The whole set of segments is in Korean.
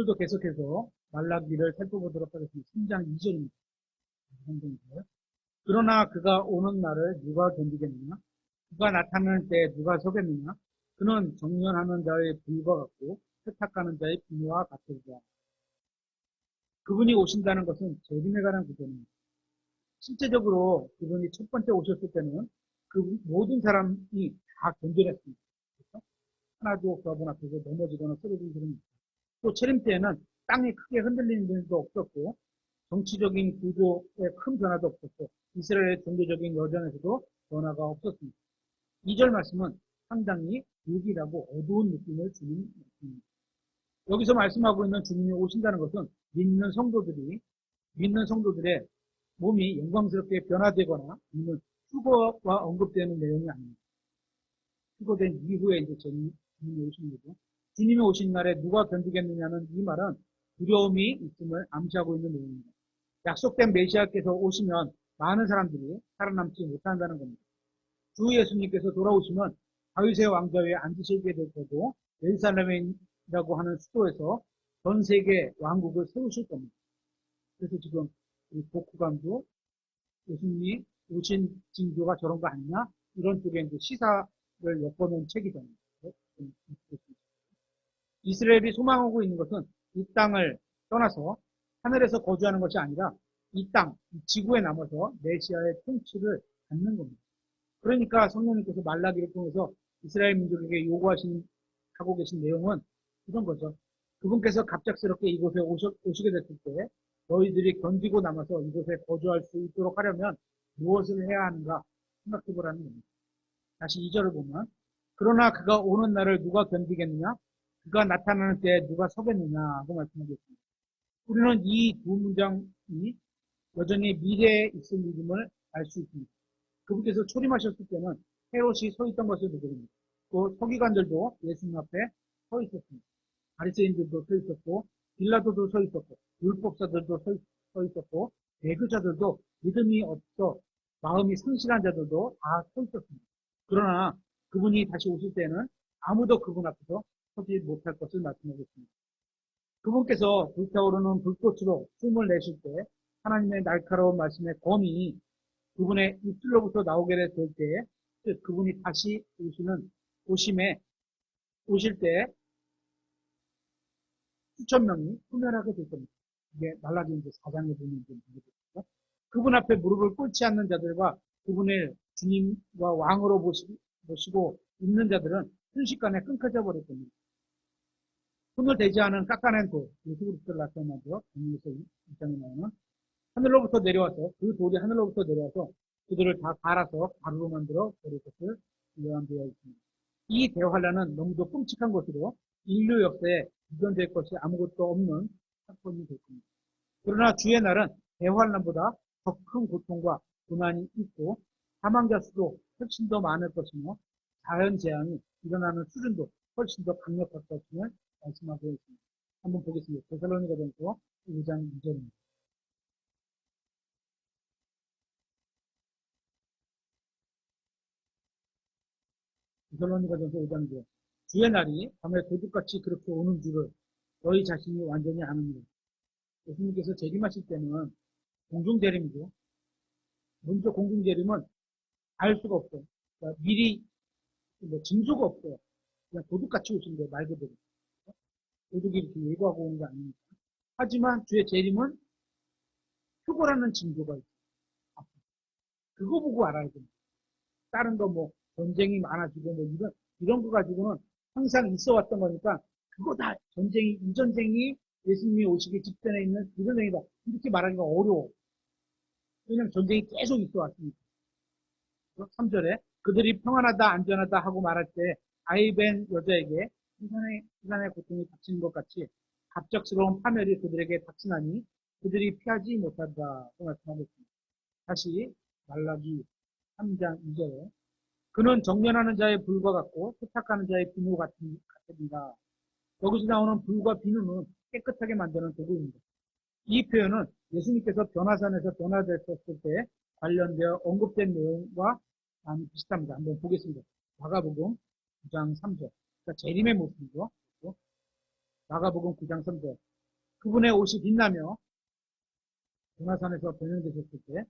오늘도 계속해서 말라기를 살펴보도록 하겠습니다. 3장 2절입니다. 그러나 그가 오는 날을 누가 견디겠느냐? 그가 나타나는 때에 누가 서겠느냐? 그는 정년하는 자의 불과 같고 세탁하는 자의 비누와 같으리라. 그분이 오신다는 것은 재림에 관한 구절입니다. 실제적으로 그분이 첫 번째 오셨을 때는 그 모든 사람이 다 견뎌냈습니다. 그렇죠? 하나도 그 분 앞에서 넘어지거나 쓰러진 사람이 있다. 또 재림 때에는 땅이 크게 흔들리는 일도 없었고 정치적인 구조에 큰 변화도 없었고 이스라엘의 종교적인 여정에서도 변화가 없었습니다. 2절 말씀은 상당히 불길하고 어두운 느낌을 주는 말씀입니다. 여기서 말씀하고 있는 주님이 오신다는 것은 믿는 성도들의 몸이 영광스럽게 변화되거나 아니면 휴거와 언급되는 내용이 아닙니다. 휴거된 이후에 이제 주님이 오시는 거죠. 주님이 오신 날에 누가 견디겠느냐는 이 말은 두려움이 있음을 암시하고 있는 내용입니다. 약속된 메시아께서 오시면 많은 사람들이 살아남지 못한다는 겁니다. 주 예수님께서 돌아오시면 다윗의 왕좌 위에 앉으시게 될 거고 예루살렘이라고 하는 수도에서 전 세계 왕국을 세우실 겁니다. 그래서 지금 우리 복후감도 예수님이 오신 징조가 저런 거 아니냐? 이런 쪽에 이제 시사를 엿보는 책이잖아요. 이스라엘이 소망하고 있는 것은 이 땅을 떠나서 하늘에서 거주하는 것이 아니라 이 땅, 이 지구에 남아서 메시아의 통치를 갖는 겁니다. 그러니까 성령님께서 말라기를 통해서 이스라엘 민족에게 하고 계신 내용은 이런 거죠. 그분께서 갑작스럽게 이곳에 오시게 됐을 때 너희들이 견디고 남아서 이곳에 거주할 수 있도록 하려면 무엇을 해야 하는가 생각해 보라는 겁니다. 다시 2절을 보면 그러나 그가 오는 날을 누가 견디겠느냐? 그가 나타나는 때에 누가 서겠느냐? 하고 말씀하고 있습니다. 우리는 이 두 문장이 여전히 미래에 있을 일임을 알 수 있습니다. 그분께서 초림하셨을 때는 헤롯이 서 있던 것을 보게 됩니다. 또 서기관들도 예수님 앞에 서 있었습니다. 바리새인들도 서 있었고 빌라도도 서 있었고 율법사들도 서 있었고 배교자들도 믿음이 없어 마음이 상실한 자들도 다 서 있었습니다. 그러나 그분이 다시 오실 때는 아무도 그분 앞에서 서지 못할 것을 말씀하고 있습니다. 그분께서 불타오르는 불꽃으로 숨을 내쉴 때 하나님의 날카로운 말씀의 검이 그분의 입술로부터 나오게 될 때, 즉 그분이 다시 오실 때 수천 명이 후멸하게 될 겁니다. 이게 말라기 이제 4장에 보면 이제 되겠죠. 그분 앞에 무릎을 꿇지 않는 자들과 그분을 주님과 왕으로 모시고 있는 자들은 순식간에 끊겨져 버릴 겁니다. 손을 대지 않은 깎아낸 돌, 예수 그리스도를 나타나죠. 정리에서 2장에 나오는 하늘로부터 내려와서 그 돌이 하늘로부터 내려와서 그들을 다 갈아서 가루로 만들어 버릴 것을 예언되어 있습니다. 이 대환란은 너무도 끔찍한 것으로 인류 역사에 이견될 것이 아무것도 없는 사건이 될 겁니다. 그러나 주의 날은 대환란보다 더 큰 고통과 고난이 있고 사망자 수도 훨씬 더 많을 것이며 자연재앙이 일어나는 수준도 훨씬 더 강력할 것임을 말씀하고 있습니다. 한번 보겠습니다. 데살로니가전서 5장 2절입니다. 데살로니가전서 5장 2절. 주의 날이 밤에 도둑같이 그렇게 오는 줄을 너희 자신이 완전히 아느니라. 예수님께서 재림하실 때는 공중재림이죠. 먼저 공중재림은 알 수가 없어요. 그러니까 미리 징조가 없어요. 그냥 도둑같이 오신 거예요. 말 그대로. 도둑이 이렇게 예고하고 온 게 아닙니다. 하지만 주의 재림은 휴거라는 징조가 있어요. 그거 보고 알아야 됩니다. 다른 거 뭐 전쟁이 많아지고 뭐 이런 거 가지고는 항상 있어 왔던 거니까 그거 다 이 전쟁이 예수님이 오시기 직전에 있는 이 전쟁이다. 이렇게 말하기가 어려워. 왜냐면 전쟁이 계속 있어 왔으니까. 3절에 그들이 평안하다 안전하다 하고 말할 때 아이벤 여자에게 시간의 고통이 닥치는 것 같이 갑작스러운 파멸이 그들에게 닥치나니 그들이 피하지 못한다. 고 말씀하고 있습니다. 다시 말라기 3장 2절에 그는 정련하는 자의 불과 같고 세탁하는 자의 비누 같으리라. 여기서 나오는 불과 비누는 깨끗하게 만드는 도구입니다. 이 표현은 예수님께서 변화산에서 변화되셨을 때 관련되어 언급된 내용과 많이 비슷합니다. 한번 보겠습니다. 마가복음 9장 3절. 그러니까 재림의 모습이죠. 마가복음 9장 3절. 그분의 옷이 빛나며 조나산에서 변형되셨을 때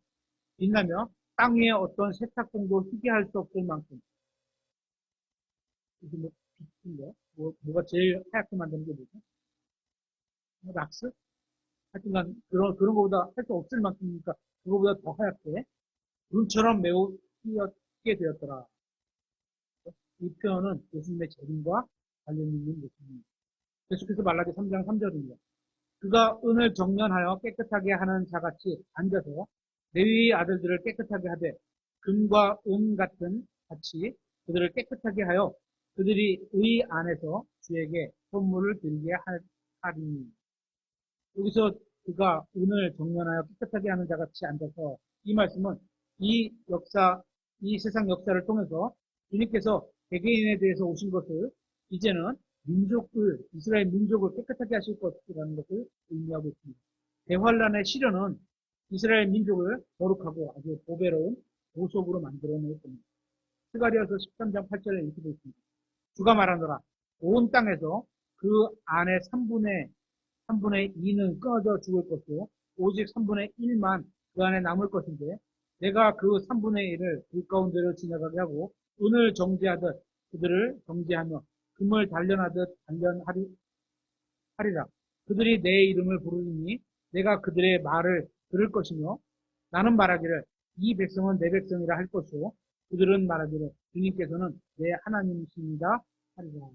빛나며 땅 위에 어떤 세탁공도 희게 할 수 없을 만큼 이게 뭐 빛인데 뭐가 제일 하얗게 만드는 게 뭐죠? 락스? 하여튼간 그런 거보다 할 수 없을 만큼이니까 그거보다 더 하얗게 눈처럼 매우 띄게 되었더라. 이 표현은 예수님의 재림과 관련 있는 모습입니다. 계속해서 말라기 3장 3절입니다. 그가 은을 정련하여 깨끗하게 하는 자같이 앉아서 레위의 아들들을 깨끗하게 하되 금과 은 같은 같이 그들을 깨끗하게 하여 그들이 의 안에서 주에게 선물을 드리게 하리니. 여기서 그가 은을 정련하여 깨끗하게 하는 자같이 앉아서 이 말씀은 이 역사, 이 세상 역사를 통해서 주님께서 개개인에 대해서 오신 것을 이제는 이스라엘 민족을 깨끗하게 하실 것이라는 것을 의미하고 있습니다. 대환란의 시련은 이스라엘 민족을 거룩하고 아주 보배로운 보석으로 만들어낼 겁니다. 스가랴서 13장 8절에 이렇게 되어 있습니다. 주가 말하노라. 온 땅에서 그 안에 3분의 2는 끊어져 죽을 것이요 오직 3분의 1만 그 안에 남을 것인데 내가 그 3분의 1을 그 가운데로 지나가게 하고 은을 정죄하듯 그들을 정죄하며 금을 단련하듯 단련하리라. 그들이 내 이름을 부르니 내가 그들의 말을 들을 것이며 나는 말하기를 이 백성은 내 백성이라 할 것이요 그들은 말하기를 주님께서는 내 하나님이십니다 하리라.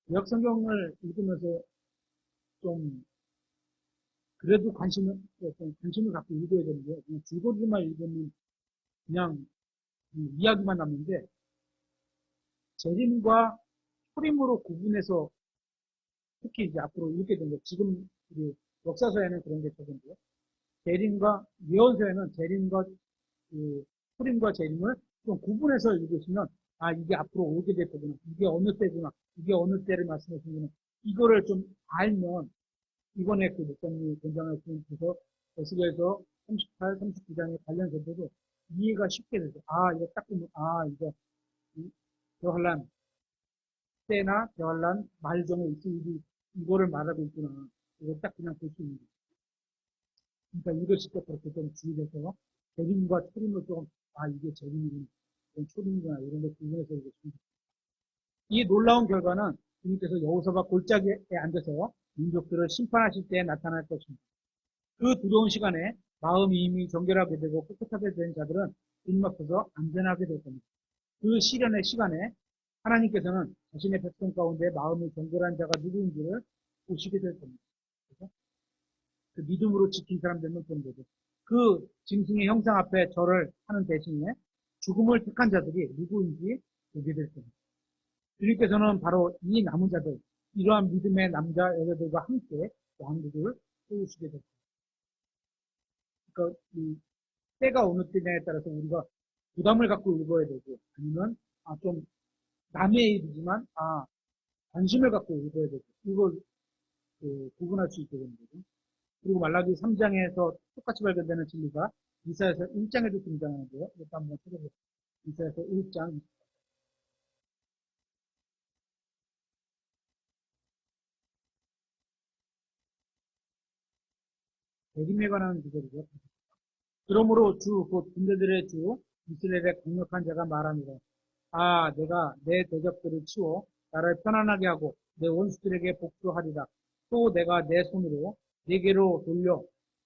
구약성경을 읽으면서 좀 그래도 관심을 갖고 읽어야 되는데 그냥 줄거리만 읽으면 그냥 이야기만 남는데 재림과 초림으로 구분해서 특히 이제 앞으로 읽게 된 거 지금 우리 역사서에는 그런 게 적은데요. 재림과 예언서에는 재림과 그 초림과 재림을 좀 구분해서 읽으시면 아 이게 앞으로 오게 될 거구나 이게 어느 때구나 이게 어느 때를 말씀하시는 이거를 좀 알면 이번에 그 목사님이 권장을 주셔서 에스겔서 38, 39장의 관련해서도 이해가 쉽게 되죠. 아, 이거 딱 보면, 아, 이거, 대환란 때나 대환란 말정에 있을 일이 이거를 말하고 있구나. 이거 딱 그냥 볼 수 있는 거죠. 그러니까 읽으실 때 그렇게 좀 주의해서 재림과 초림을 좀, 아, 이게 재림이구나. 이건 초림이구나. 이런 거 구분해서 읽으시면 됩니다. 이 놀라운 결과는 주님께서 여호사가 골짜기에 앉아서 민족들을 심판하실 때 나타날 것입니다. 그 두려운 시간에 마음이 이미 정결하게 되고 깨끗하게 된 자들은 주님 앞에서 안전하게 될 겁니다. 그 시련의 시간에 하나님께서는 자신의 백성 가운데 마음이 정결한 자가 누구인지를 보시게 될 겁니다. 그래서 그 믿음으로 지킨 사람들만 보는 거죠. 그 짐승의 형상 앞에 절을 하는 대신에 죽음을 택한 자들이 누구인지 보게 될 겁니다. 주님께서는 바로 이 남은 자들, 이러한 믿음의 남자, 여자들과 함께 왕국을 세우시게 될 겁니다. 그러니까 이 때가 어느 때냐에 따라서 우리가 부담을 갖고 읽어야 되고 아니면 좀 남의 일이지만 관심을 갖고 읽어야 되고 이걸 구분할 수 있게 되는 거죠. 그리고 말라기 3장에서 똑같이 발견되는 진리가 이사야서 1장에도 등장하는데요. 이것도 한번 찾아보세요. 이사야서 1장 대림에 관한 구절이죠. 그러므로 주, 곧 군대들의 주, 이스라엘의 강력한 자가 말하니라. 내가 내 대적들을 치워 나를 편안하게 하고 내 원수들에게 복수하리라. 또 내가 내 손으로 내게로 돌려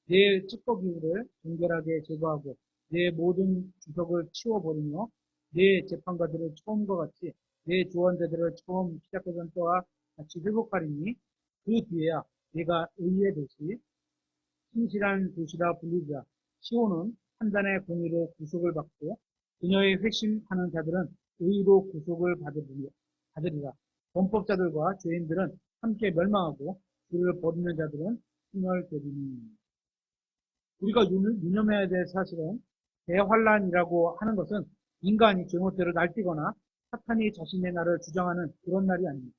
내 찌꺼기를 정결하게 제거하고 내 모든 주석을 치워버리며 내 재판가들을 처음과 같이 내 조언자들을 처음 시작하던 때와 같이 회복하리니 그 뒤에야 내가 의의 도시 신실한 도시라 불리자. 시온은 판단의 공의로 구속을 받고 그녀의 회심하는 자들은 의로 구속을 받으리라. 범법자들과 죄인들은 함께 멸망하고 그를 버리는 자들은 흥얼되리니. 우리가 유념해야 될 사실은 대환란이라고 하는 것은 인간이 제멋대로 날뛰거나 사탄이 자신의 날을 주장하는 그런 날이 아닙니다.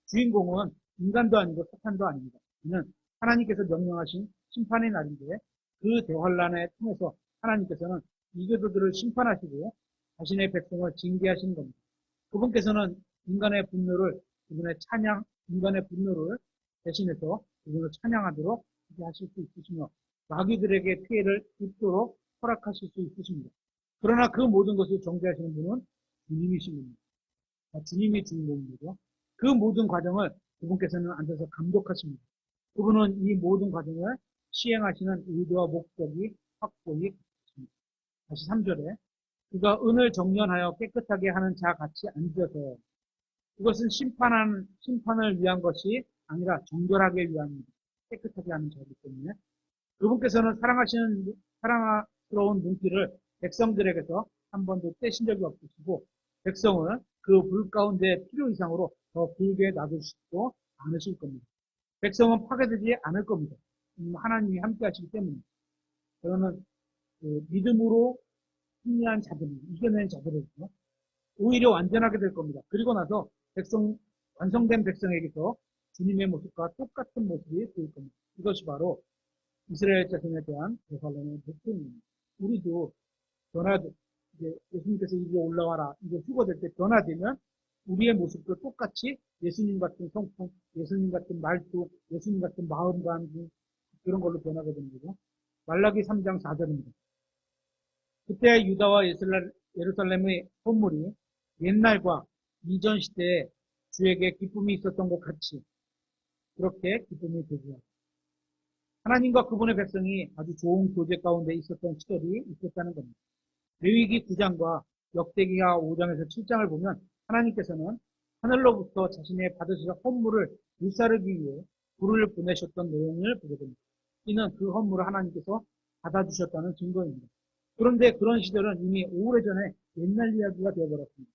주인공은 인간도 아니고 사탄도 아닙니다. 이는 하나님께서 명령하신 심판의 날인데 그 대환란을 통해서 하나님께서는 이교도들을 심판하시고 자신의 백성을 징계하시는 겁니다. 그분께서는 인간의 분노를 대신해서 그분을 찬양하도록 하실 수 있으시며 마귀들에게 피해를 입도록 허락하실 수 있으십니다. 그러나 그 모든 것을 정죄하시는 분은 주님이신 겁니다. 주님이 주인공이죠. 그 모든 과정을 그분께서는 앉아서 감독하십니다. 그분은 이 모든 과정을 시행하시는 의도와 목적이 확고히 있습니다. 다시 3절에 그가 은을 정련하여 깨끗하게 하는 자 같이 앉아서 그것은 심판을 위한 것이 아니라 정결하게 위한 깨끗하게 하는 자이기 때문에 그분께서는 사랑스러운 눈길을 백성들에게서 한 번도 떼신 적이 없으시고 백성을 그 불 가운데 필요 이상으로 더 길게 놔두시지도 않으실 겁니다. 백성은 파괴되지 않을 겁니다. 하나님이 함께 하시기 때문에 저는 믿음으로 승리한 자들이 이겨낸 자들에게서 오히려 완전하게 될 겁니다. 그리고 나서 완성된 백성에게서 주님의 모습과 똑같은 모습이 보일 겁니다. 이것이 바로 이스라엘 자손에 대한 예루살렘의 목표입니다. 우리도 이제 예수님께서 이제 올라와라, 이제 휴거될 때 변화되면 우리의 모습도 똑같이 예수님 같은 성품, 예수님 같은 말투, 예수님 같은 마음감 그런 걸로 변하게 되는 거죠. 말라기 3장 4절입니다. 그때 유다와 예루살렘의 선물이 옛날과 이전 시대에 주에게 기쁨이 있었던 것 같이 그렇게 기쁨이 되고요. 하나님과 그분의 백성이 아주 좋은 교제 가운데 있었던 시절이 있었다는 겁니다. 레위기 9장과 역대기하 5장에서 7장을 보면 하나님께서는 하늘로부터 자신의 받으실 헌물을 불사르기 위해 불을 보내셨던 내용을 보게 됩니다. 이는 그 헌물을 하나님께서 받아주셨다는 증거입니다. 그런데 그런 시절은 이미 오래전에 옛날 이야기가 되어버렸습니다.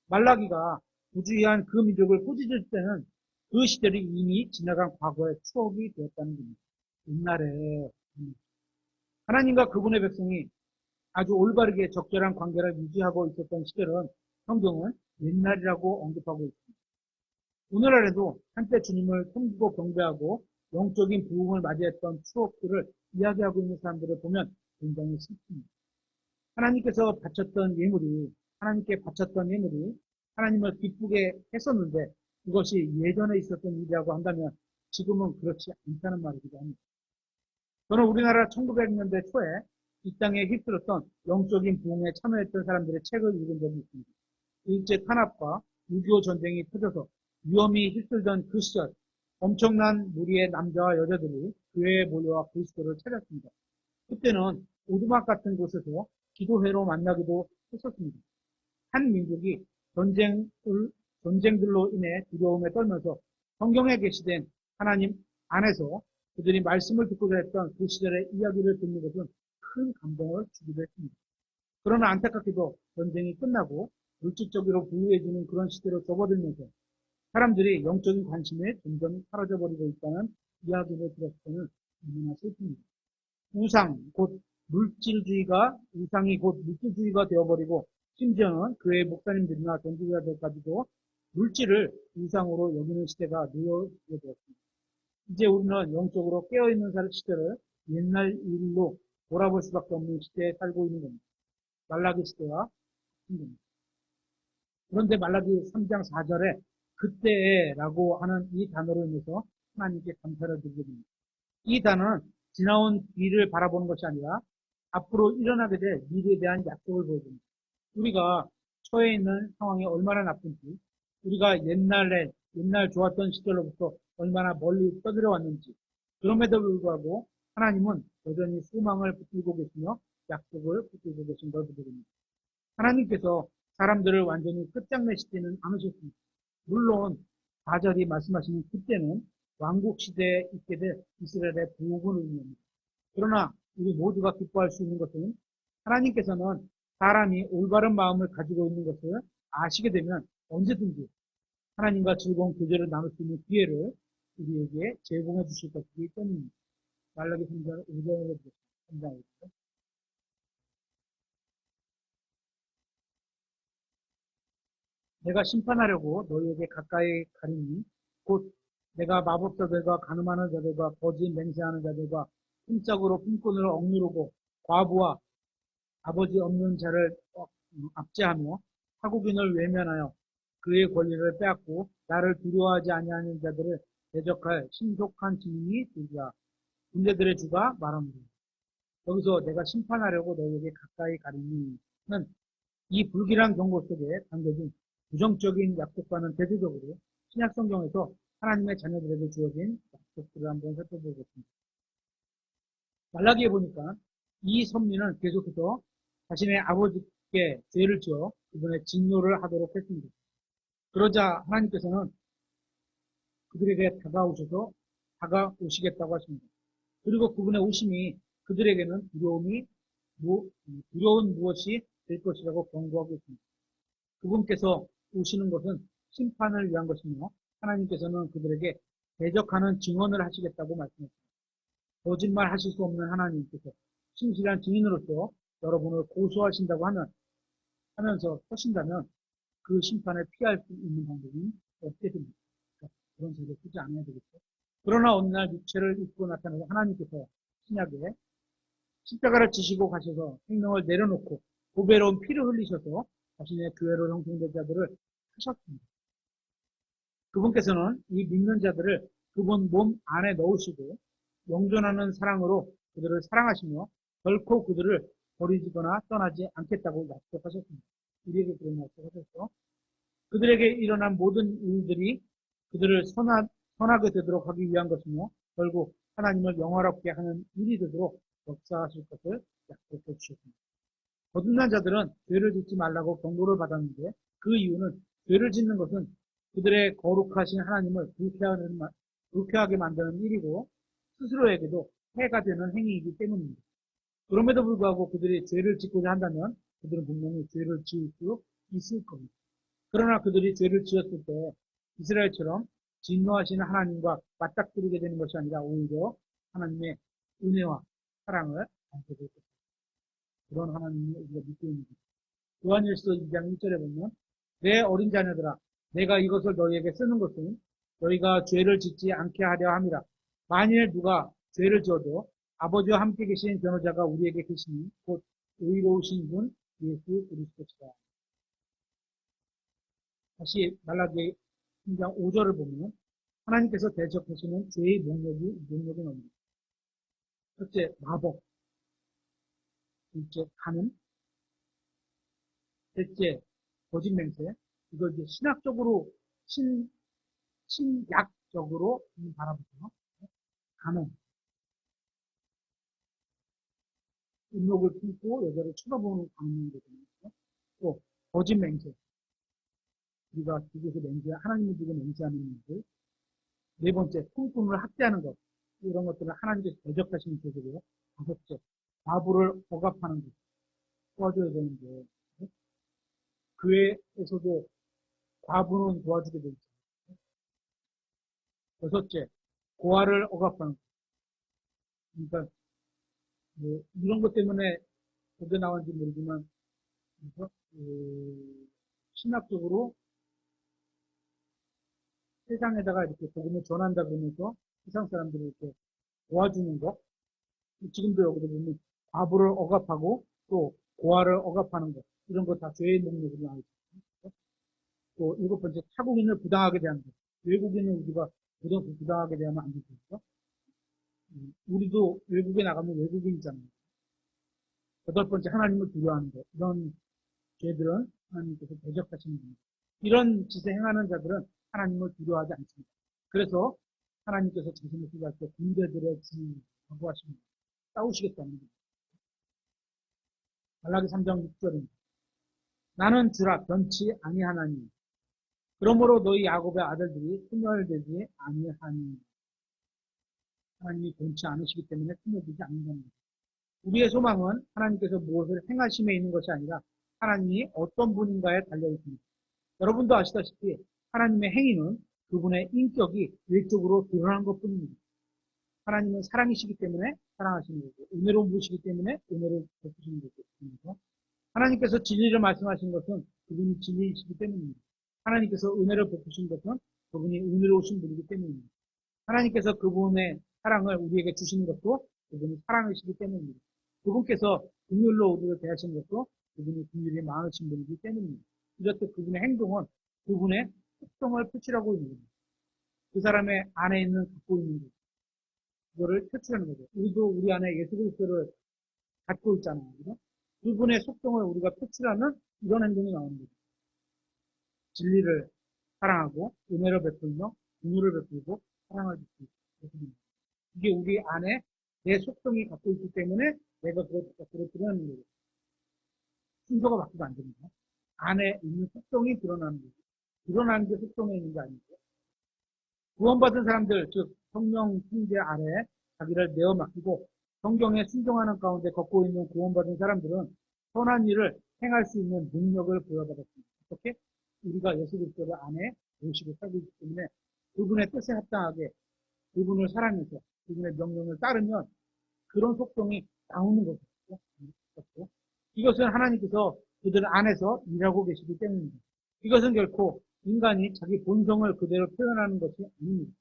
말라기가 부주의한 그 민족을 꾸짖을 때는 그 시절이 이미 지나간 과거의 추억이 되었다는 겁니다. 옛날에 하나님과 그분의 백성이 아주 올바르게 적절한 관계를 유지하고 있었던 시절은 성경은 옛날이라고 언급하고 있습니다. 오늘날에도 한때 주님을 섬기고 경배하고 영적인 부흥을 맞이했던 추억들을 이야기하고 있는 사람들을 보면 굉장히 슬픕니다. 하나님께 바쳤던 예물이 하나님을 기쁘게 했었는데 그것이 예전에 있었던 일이라고 한다면 지금은 그렇지 않다는 말이기도 합니다. 저는 우리나라 1900년대 초에 이 땅에 휩쓸었던 영적인 부흥에 참여했던 사람들의 책을 읽은 적이 있습니다. 일제 탄압과 6.25 전쟁이 터져서 위험이 휩쓸던 그 시절 엄청난 무리의 남자와 여자들이 교회에 몰려와 그리스도를 찾았습니다. 그때는 오두막 같은 곳에서 기도회로 만나기도 했었습니다. 한 민족이 전쟁들로 인해 두려움에 떨면서 성경에 게시된 하나님 안에서 그들이 말씀을 듣고자 했던 그 시절의 이야기를 듣는 것은 큰 감동을 주기도 했습니다. 그러나 안타깝게도 전쟁이 끝나고 물질적으로 부유해지는 그런 시대로 접어들면서 사람들이 영적인 관심에 점점 사라져버리고 있다는 이야기를 들었을 때는 너무나 슬픕니다. 우상이 곧 물질주의가 되어버리고 심지어는 교회 목사님들이나 전도자들까지도 물질을 우상으로 여기는 시대가 놓여게 되었습니다. 이제 우리는 영적으로 깨어있는 시대를 옛날 일로 돌아볼 수밖에 없는 시대에 살고 있는 겁니다. 말라기 시대와 같은 겁니다. 그런데 말라기 3장 4절에 그때라고 하는 이 단어로 인해서 하나님께 감사를 드리게 됩니다. 이 단어는 지나온 뒤를 바라보는 것이 아니라 앞으로 일어나게 될 미래에 대한 약속을 보여줍니다. 우리가 처해 있는 상황이 얼마나 나쁜지, 우리가 옛날 좋았던 시절로부터 얼마나 멀리 떠들어 왔는지, 그럼에도 불구하고 하나님은 여전히 소망을 붙들고 계시며 약속을 붙들고 계신 걸 보게 됩니다. 하나님께서 사람들을 완전히 끝장내시지는 않으셨습니다. 물론 4절이 말씀하시는 그때는 왕국 시대에 있게 될 이스라엘의 부흥을 의미합니다. 그러나 우리 모두가 기뻐할 수 있는 것은 하나님께서는 사람이 올바른 마음을 가지고 있는 것을 아시게 되면 언제든지 하나님과 즐거운 교제를 나눌 수 있는 기회를 우리에게 제공해 주실 것이기 때문입니다. 말라기 3장 5절에 보겠습니다. 내가 심판하려고 너희에게 가까이 가리니 곧 내가 마법자들과 가늠하는 자들과 거짓 맹세하는 자들과 흠짝으로 품꾼을 억누르고 과부와 아버지 없는 자를 압제하며 타국인을 외면하여 그의 권리를 빼앗고 나를 두려워하지 아니하는 자들을 대적할 신속한 증인이 되리라. 군대들의 주가 말합니다. 여기서 내가 심판하려고 너희에게 가까이 가리니는 이 불길한 경고 속에 담겨진 부정적인 약속과는 대조적으로 신약 성경에서 하나님의 자녀들에게 주어진 약속들을 한번 살펴보겠습니다. 말라기에 보니까 이 선민은 계속해서 자신의 아버지께 죄를 지어 그분의 진노를 하도록 했습니다. 그러자 하나님께서는 그들에게 다가오시겠다고 하십니다. 그리고 그분의 오심이 그들에게는 두려운 무엇이 될 것이라고 경고하고 있습니다. 그분께서 오시는 것은 심판을 위한 것이며 하나님께서는 그들에게 대적하는 증언을 하시겠다고 말씀했습니다. 거짓말 하실 수 없는 하나님께서 신실한 증인으로서 여러분을 고소하신다고 하면서 하신다면 그 심판을 피할 수 있는 방법이 없게 됩니다. 그러니까 그런 소리를 쓰지 않아야 되겠죠. 그러나 어느 날 육체를 입고 나타나서 하나님께서 신약에 십자가를 지시고 가셔서 생명을 내려놓고 보배로운 피를 흘리셔서 자신의 교회로 형성된 자들을 하셨습니다. 그분께서는 이 믿는 자들을 그분 몸 안에 넣으시고 영존하는 사랑으로 그들을 사랑하시며 결코 그들을 버리거나 떠나지 않겠다고 약속하셨습니다. 우리에게 그런 약속하셨죠. 그들에게 일어난 모든 일들이 그들을 선하게 되도록 하기 위한 것이며 결국 하나님을 영화롭게 하는 일이 되도록 역사하실 것을 약속해 주셨습니다. 거듭난 자들은 죄를 짓지 말라고 경고를 받았는데 그 이유는 죄를 짓는 것은 그들의 거룩하신 하나님을 불쾌하게 만드는 일이고 스스로에게도 해가 되는 행위이기 때문입니다. 그럼에도 불구하고 그들이 죄를 짓고자 한다면 그들은 분명히 죄를 지을 수 있을 겁니다. 그러나 그들이 죄를 지었을 때 이스라엘처럼 진노하시는 하나님과 맞닥뜨리게 되는 것이 아니라 오히려 하나님의 은혜와 사랑을 받게 될 것입니다. 그런 하나님을 우리가 믿고 있는 것입니다. 요한일서 2장 1절에 보면 내 어린 자녀들아 내가 이것을 너희에게 쓰는 것은 너희가 죄를 짓지 않게 하려 함이라. 만일 누가 죄를 지어도 아버지와 함께 계신 변호자가 우리에게 계시니 곧 의로우신 분 예수 그리스도시다. 다시 말라기 3장 5절을 보면 하나님께서 대적하시는 죄의 목록이 나옵니다. 첫째, 마법. 둘째, 간음. 셋째, 거짓 맹세. 이걸 이제 신학적으로, 신약적으로 바라보죠. 간음. 음욕을 품고 여자를 쳐다보는 관념이 되거든요. 또, 거짓 맹세. 우리가 기도에서 하나님을 두고 맹세하는 일들. 네 번째, 품꾼을 학대하는 것. 이런 것들을 하나님께서 대적하시는 죄들이고요. 다섯째, 과부를 억압하는 것. 도와줘야 되는데, 교회에서도 과부는 도와주게 되죠. 여섯째, 고아를 억압하는 것. 그러니까, 뭐, 이런 것 때문에 어디에 나왔는지 모르지만, 그래서, 신학적으로 세상에다가 이렇게 복음을 전한다 그러면서 세상 사람들을 이렇게 도와주는 것. 지금도 여기서 보면 과부를 억압하고 또 고아를 억압하는 것. 이런 거 다 죄의 목록으로 나와 있습니다. 또 일곱 번째, 타국인을 부당하게 대하는 것. 외국인은 우리가 부당하게 대하면 안 되죠. 우리도 외국에 나가면 외국인이잖아요. 여덟 번째, 하나님을 두려워하는 것. 이런 죄들은 하나님께서 대적하시는 겁니다. 이런 짓을 행하는 자들은 하나님을 두려워하지 않습니다. 그래서 하나님께서 자신을 수고할 때 군대들의 주라고 하십니다. 싸우시겠다는 겁니다. 말라기 3장 6절입니다. 나는 주라 변치 아니하나니 그러므로 너희 야곱의 아들들이 소멸되지 아니하니. 하나님이 변치 않으시기 때문에 소멸되지 않는다는 겁니다. 우리의 소망은 하나님께서 무엇을 행하심에 있는 것이 아니라 하나님이 어떤 분인가에 달려 있습니다. 여러분도 아시다시피 하나님의 행위는 그분의 인격이 외적으로 드러난 것뿐입니다. 하나님은 사랑이시기 때문에 사랑하시는 거고 은혜로운 분이시기 때문에 은혜를 베푸시는 거고 하나님께서 진리를 말씀하신 것은 그분이 진리이시기 때문입니다. 하나님께서 은혜를 베푸신 것은 그분이 은혜로우신 분이기 때문입니다. 하나님께서 그분의 사랑을 우리에게 주시는 것도 그분이 사랑이시기 때문입니다. 그분께서 긍휼로 우리를 대하시는 것도 그분이 긍휼이 많으신 분이기 때문입니다. 이렇듯 그분의 행동은 그분의 특성을 표출하고 있는 겁니다. 그 사람의 안에 있는 갖고 있는 것, 그거를 표출하는 거죠. 우리도 우리 안에 예수 그리스도를 갖고 있잖아요. 그죠? 그분의 속성을 우리가 표출하는 이런 행동이 나오는 거죠. 진리를 사랑하고 은혜를 베풀며 긍휼을 베풀고 사랑을 베풀고 이게 우리 안에 내 속성이 갖고 있기 때문에 내가 그것을 드러내는 거죠. 순서가 바뀌면 안 됩니다. 안에 있는 속성이 드러나는 거죠. 드러나는 게 속성에 있는 게 아니고 구원받은 사람들, 즉 성령 통제 아래 자기를 내어 맡기고 성경에 순종하는 가운데 걷고 있는 구원받은 사람들은 선한 일을 행할 수 있는 능력을 부여받았습니다. 어떻게? 우리가 예수 그리스도를 안에 모시고 살고 있기 때문에 그분의 뜻에 합당하게 그분을 사랑해서 그분의 명령을 따르면 그런 속성이 나오는 거죠. 이것은 하나님께서 그들 안에서 일하고 계시기 때문입니다. 이것은 결코 인간이 자기 본성을 그대로 표현하는 것이 아닙니다.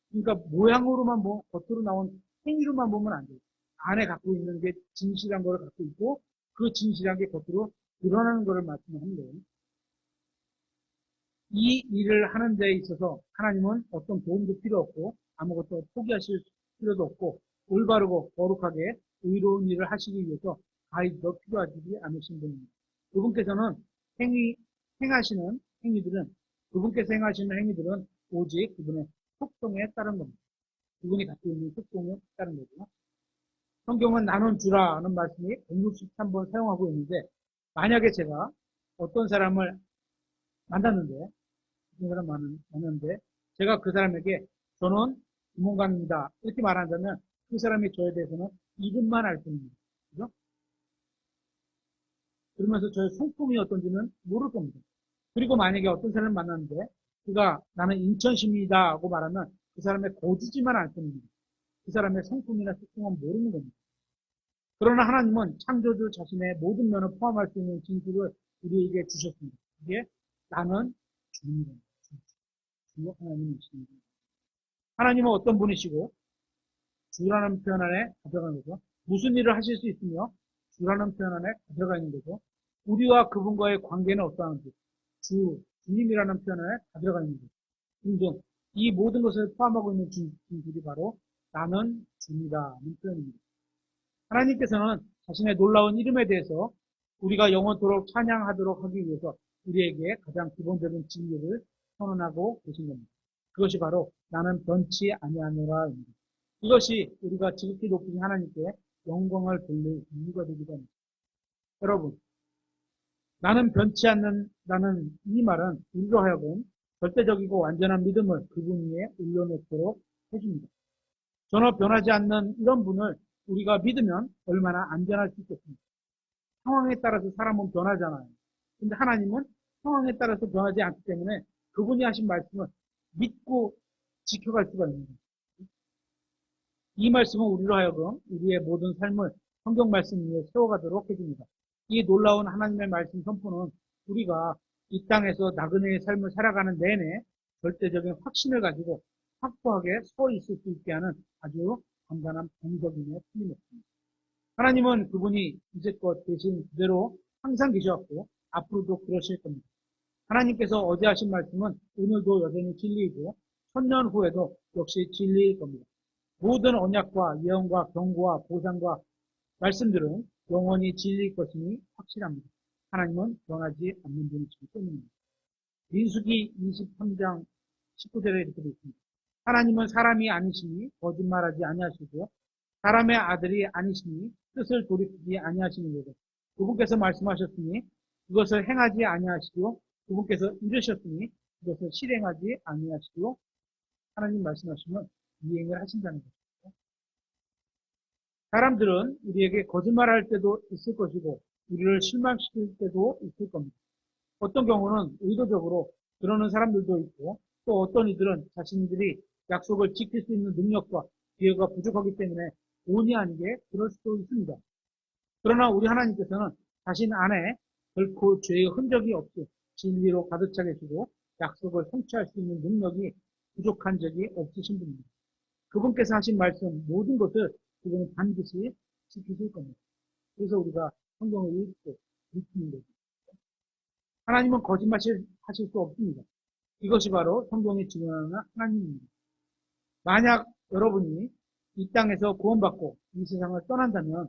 그러니까 모양으로만 겉으로 나온 행위로만 보면 안 돼요. 안에 갖고 있는 게 진실한 걸 갖고 있고 그 진실한 게 겉으로 드러나는 것을 말씀하는 거예요. 이 일을 하는 데 있어서 하나님은 어떤 도움도 필요 없고 아무것도 포기하실 필요도 없고 올바르고 거룩하게 의로운 일을 하시기 위해서 가이드도 필요하지 않으신 분입니다. 그분께서는 행하시는 행위들은 그분께서 행하시는 행위들은 오직 그분의 속성에 따른 겁니다. 그분이 갖고 있는 속성에 따른 거죠. 성경은 나는 주라는 말씀이 163번 사용하고 있는데 만약에 제가 어떤 사람을 만났는데 제가 그 사람에게 저는 주문관입니다 이렇게 말한다면 그 사람이 저에 대해서는 이름만 알 뿐입니다. 그죠? 그러면서 저의 성품이 어떤지는 모를 겁니다. 그리고 만약에 어떤 사람을 만났는데 그가 나는 인천시입니다 하고 말하면 그 사람의 거주지만 알 뿐입니다. 그 사람의 성품이나 특성은 모르는 겁니다. 그러나 하나님은 창조주 자신의 모든 면을 포함할 수 있는 진술을 우리에게 주셨습니다. 이게 나는 주입니다. 주 하나님이십니다. 하나님은 어떤 분이시고 주라는 표현 안에 가져가는 거죠. 무슨 일을 하실 수 있으며 주라는 표현 안에 가져가 있는 거죠. 우리와 그분과의 관계는 어떠한지 주님이라는 표현 안에 가져가 있는 거죠. 등등 이 모든 것을 포함하고 있는 진술이 바로 나는 주니다는 표현입니다. 하나님께서는 자신의 놀라운 이름에 대해서 우리가 영원토록 찬양하도록 하기 위해서 우리에게 가장 기본적인 진리를 선언하고 계신 겁니다. 그것이 바로 나는 변치 아니하노라입니다. 이것이 우리가 지극히 높으신 하나님께 영광을 돌릴 이유가 되기도 합니다. 여러분, 나는 변치 않는다는 이 말은 우리로 하여금 절대적이고 완전한 믿음을 그분 위에 올려놓도록 해줍니다. 전혀 변하지 않는 이런 분을 우리가 믿으면 얼마나 안전할 수 있겠습니까? 상황에 따라서 사람은 변하잖아요. 근데 하나님은 상황에 따라서 변하지 않기 때문에 그분이 하신 말씀을 믿고 지켜갈 수가 있는 거예요. 이 말씀은 우리로 하여금 우리의 모든 삶을 성경 말씀 위에 세워가도록 해줍니다. 이 놀라운 하나님의 말씀 선포는 우리가 이 땅에서 나그네의 삶을 살아가는 내내 절대적인 확신을 가지고 확고하게 서 있을 수 있게 하는 아주 간단한 방법임에 틀림없습니다. 하나님은 그분이 이제껏 계신 그대로 항상 계셨고 앞으로도 그러실 겁니다. 하나님께서 어제 하신 말씀은 오늘도 여전히 진리이고 천년 후에도 역시 진리일 겁니다. 모든 언약과 예언과 경고와 보상과 말씀들은 영원히 진리일 것임이 확실합니다. 하나님은 변하지 않는 분이시기 때문입니다. 민수기 23장 19절에 이렇게 되어 있습니다. 하나님은 사람이 아니시니 거짓말하지 아니하시고 사람의 아들이 아니시니 뜻을 돌이키지 아니하시는 거죠. 그분께서 말씀하셨으니 그것을 행하지 아니하시고 그분께서 이르셨으니 그것을 실행하지 아니하시고 하나님 말씀하시면 이행을 하신다는 거죠. 사람들은 우리에게 거짓말할 때도 있을 것이고 우리를 실망시킬 때도 있을 겁니다. 어떤 경우는 의도적으로 그러는 사람들도 있고 또 어떤 이들은 자신들이 약속을 지킬 수 있는 능력과 기회가 부족하기 때문에 본의 아니게 그럴 수도 있습니다. 그러나 우리 하나님께서는 자신 안에 결코 죄의 흔적이 없이 진리로 가득 차 계시고 약속을 성취할 수 있는 능력이 부족한 적이 없으신 분입니다. 그분께서 하신 말씀 모든 것을 그분은 반드시 지키실 겁니다. 그래서 우리가 성경을 읽고 믿는 거죠. 하나님은 거짓말 하실 수 없습니다. 이것이 바로 성경이 증언하는 하나님입니다. 만약 여러분이 이 땅에서 구원받고 이 세상을 떠난다면,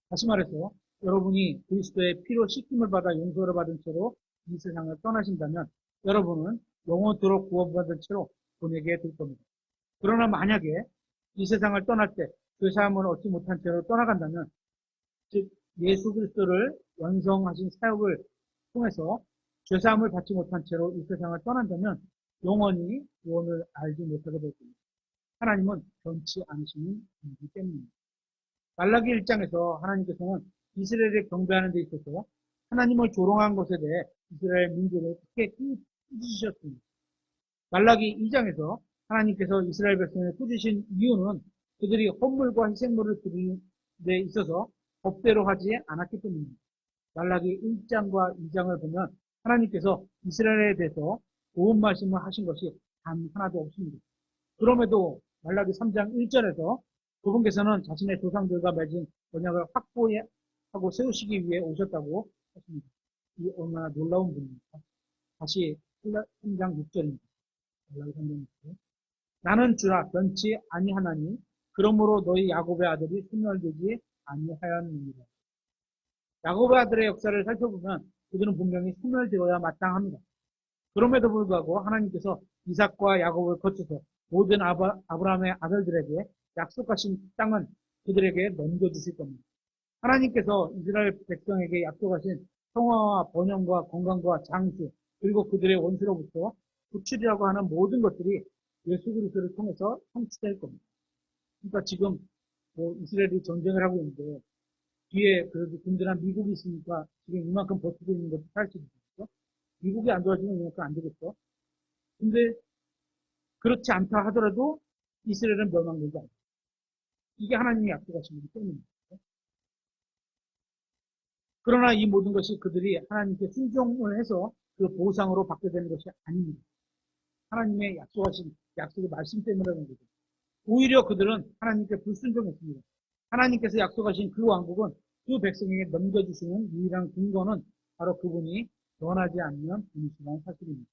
다시 말해서 여러분이 그리스도의 피로 씻김을 받아 용서를 받은 채로 이 세상을 떠나신다면 여러분은 영원토록 구원받은 채로 보내게 될 겁니다. 그러나 만약에 이 세상을 떠날 때 죄사함을 얻지 못한 채로 떠나간다면, 즉 예수 그리스도를 완성하신 사역을 통해서 죄사함을 받지 못한 채로 이 세상을 떠난다면 영원히 구원을 알지 못하게 될 겁니다. 하나님은 변치 않으시는 분이기 때문입니다. 말라기 1장에서 하나님께서는 이스라엘을 경배하는 데 있어서 하나님을 조롱한 것에 대해 이스라엘 민족을 크게 꾸짖으셨습니다. 말라기 2장에서 하나님께서 이스라엘 백성을 꾸짖으신 이유는 그들이 헌물과 희생물을 드리는 데 있어서 법대로 하지 않았기 때문입니다. 말라기 1장과 2장을 보면 하나님께서 이스라엘에 대해서 좋은 말씀을 하신 것이 단 하나도 없습니다. 그럼에도 말라기 3장 1절에서 그분께서는 자신의 조상들과 맺은 언약을 확보하고 세우시기 위해 오셨다고 했습니다. 이 얼마나 놀라운 분입니까? 다시 3장 6절입니다. 말라기 3장 6절. 나는 주라 변치 아니하나니 그러므로 너희 야곱의 아들이 소멸되지 아니하였느니라. 야곱의 아들의 역사를 살펴보면 그들은 분명히 소멸되어야 마땅합니다. 그럼에도 불구하고 하나님께서 이삭과 야곱을 거쳐서 모든 아브라함의 아들들에게 약속하신 땅은 그들에게 넘겨주실 겁니다. 하나님께서 이스라엘 백성에게 약속하신 평화와 번영과 건강과 장수, 그리고 그들의 원수로부터 구출이라고 하는 모든 것들이 예수 그리스도를 통해서 성취될 겁니다. 그러니까 지금 이스라엘이 전쟁을 하고 있는데 뒤에 그래도 든든한 미국이 있으니까 지금 이만큼 버티고 있는 것도 사실이죠. 미국이 안 도와주면 이만큼 안 되겠죠. 근데 그렇지 않다 하더라도 이스라엘은 멸망되지 않아요. 이게 하나님이 약속하신 거기 때문입니다. 그러나 이 모든 것이 그들이 하나님께 순종을 해서 그 보상으로 받게 되는 것이 아닙니다. 하나님의 약속하신 약속의 말씀 때문에 그런 거죠. 오히려 그들은 하나님께 불순종했습니다. 하나님께서 약속하신 그 왕국은 그 백성에게 넘겨주시는 유일한 근거는 바로 그분이 변하지 않는 분이시라는 사실입니다.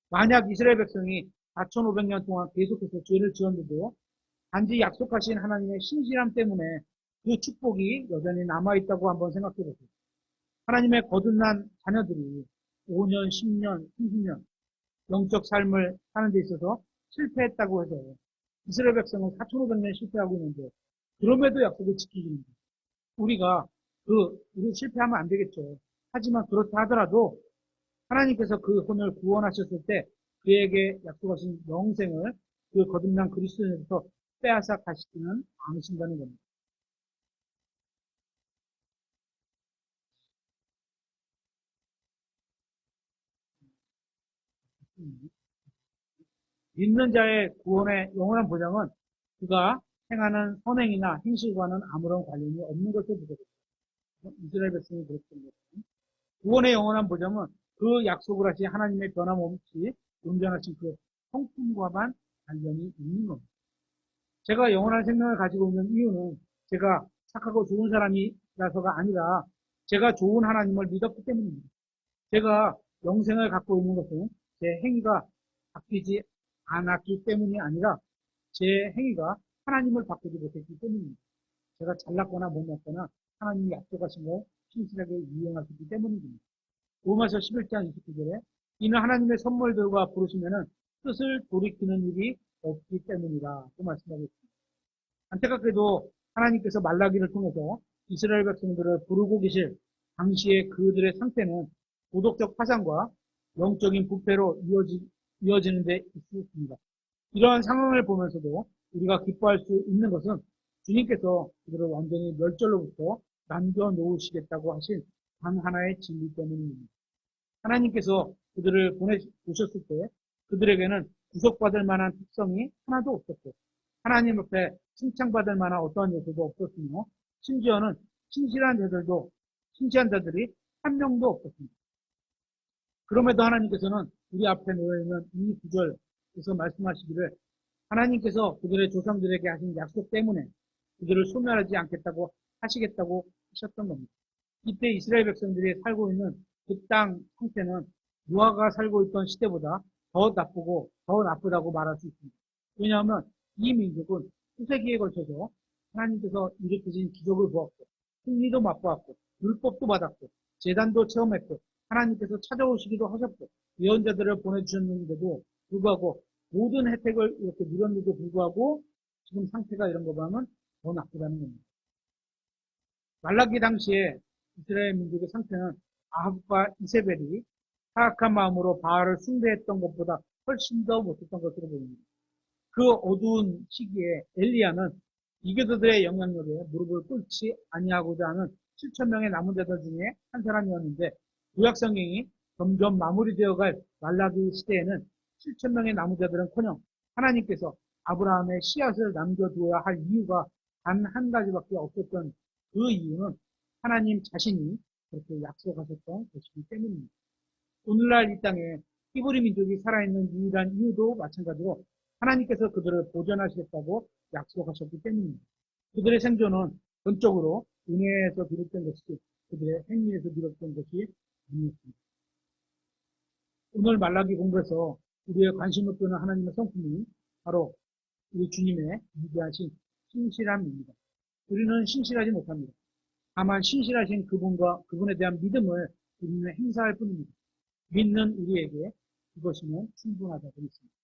만약 이스라엘 백성이 4,500년 동안 계속해서 죄를 지었는데도 단지 약속하신 하나님의 신실함 때문에 그 축복이 여전히 남아있다고 한번 생각해 보세요. 하나님의 거듭난 자녀들이 5년, 10년, 30년 영적 삶을 사는 데 있어서 실패했다고 해서 이스라엘 백성은 4,500년 실패하고 있는데 그럼에도 약속을 지키십니다. 우리가 우리 실패하면 안 되겠죠. 하지만 그렇다 하더라도 하나님께서 그 혼을 구원하셨을 때 그에게 약속하신 영생을 그 거듭난 그리스도인에서 빼앗아 가시지는 않으신다는 겁니다. 믿는 자의 구원의 영원한 보장은 그가 행하는 선행이나 행실과는 아무런 관련이 없는 것을 보게 됩니다. 이스라엘 백성이 그랬던 것은 구원의 영원한 보장은 그 약속을 하신 하나님의 변함없이 온전하신 그 성품과만 관련이 있는 겁니다. 제가 영원한 생명을 가지고 있는 이유는 제가 착하고 좋은 사람이라서가 아니라 제가 좋은 하나님을 믿었기 때문입니다. 제가 영생을 갖고 있는 것은 제 행위가 바뀌지 않았기 때문이 아니라 제 행위가 하나님을 바꾸지 못했기 때문입니다. 제가 잘났거나 못났거나 하나님이 약속하신 걸 신실하게 이행하셨기 때문입니다. 로마서 11장 29절에 이는 하나님의 선물들과 부르시면은 뜻을 돌이키는 일이 없기 때문이라 또 말씀하고 있습니다. 안타깝게도 하나님께서 말라기를 통해서 이스라엘 백성들을 부르고 계실 당시의 그들의 상태는 도덕적 파산과 영적인 부패로 이어지는 데 있습니다. 이러한 상황을 보면서도 우리가 기뻐할 수 있는 것은 주님께서 그들을 완전히 멸절로부터 남겨놓으시겠다고 하신 단 하나의 진리 때문입니다. 하나님께서 그들을 보내주셨을 때 그들에게는 구속받을 만한 특성이 하나도 없었고 하나님 앞에 칭찬받을 만한 어떠한 요소도 없었으며 심지어는 신실한 자들이 한 명도 없었습니다. 그럼에도 하나님께서는 우리 앞에 놓여있는 이 구절에서 말씀하시기를 하나님께서 그들의 조상들에게 하신 약속 때문에 그들을 소멸하지 않겠다고 하시겠다고 하셨던 겁니다. 이때 이스라엘 백성들이 살고 있는 그 땅 상태는 노아가 살고 있던 시대보다 더 나쁘고 더 나쁘다고 말할 수 있습니다. 왜냐하면 이 민족은 수세기에 걸쳐서 하나님께서 일으키신 기적을 보았고 승리도 맛보았고 율법도 받았고 제단도 체험했고 하나님께서 찾아오시기도 하셨고 예언자들을 보내주셨는데도 불구하고 모든 혜택을 이렇게 누렸는데도 불구하고 지금 상태가 이런 거 보면 더 나쁘다는 겁니다. 말라기 당시에 이스라엘 민족의 상태는 아합과 이세벨이 사악한 마음으로 바알을 숭배했던 것보다 훨씬 더 못했던 것으로 보입니다. 그 어두운 시기에 엘리야는 이교도들의 영향력에 무릎을 꿇지 아니하고자 하는 7천 명의 남은 자들 중에 한 사람이었는데 구약 성경이 점점 마무리되어갈 말라기 시대에는 7천 명의 남은 자들은커녕 하나님께서 아브라함의 씨앗을 남겨두어야 할 이유가 단 한 가지밖에 없었던 그 이유는 하나님 자신이 그렇게 약속하셨던 것이기 때문입니다. 오늘날 이 땅에 히브리 민족이 살아있는 유일한 이유도 마찬가지로 하나님께서 그들을 보존하시겠다고 약속하셨기 때문입니다. 그들의 생존은 전적으로 은혜에서 비롯된 것이지 그들의 행위에서 비롯된 것이 아니었습니다. 오늘 말라기 공부에서 우리의 관심을 끄는 하나님의 성품이 바로 우리 주님의 위대하신 신실함입니다. 우리는 신실하지 못합니다. 다만 신실하신 그분과 그분에 대한 믿음을 우리는 행사할 뿐입니다. 믿는 우리에게 그것이면 충분하다고 믿습니다.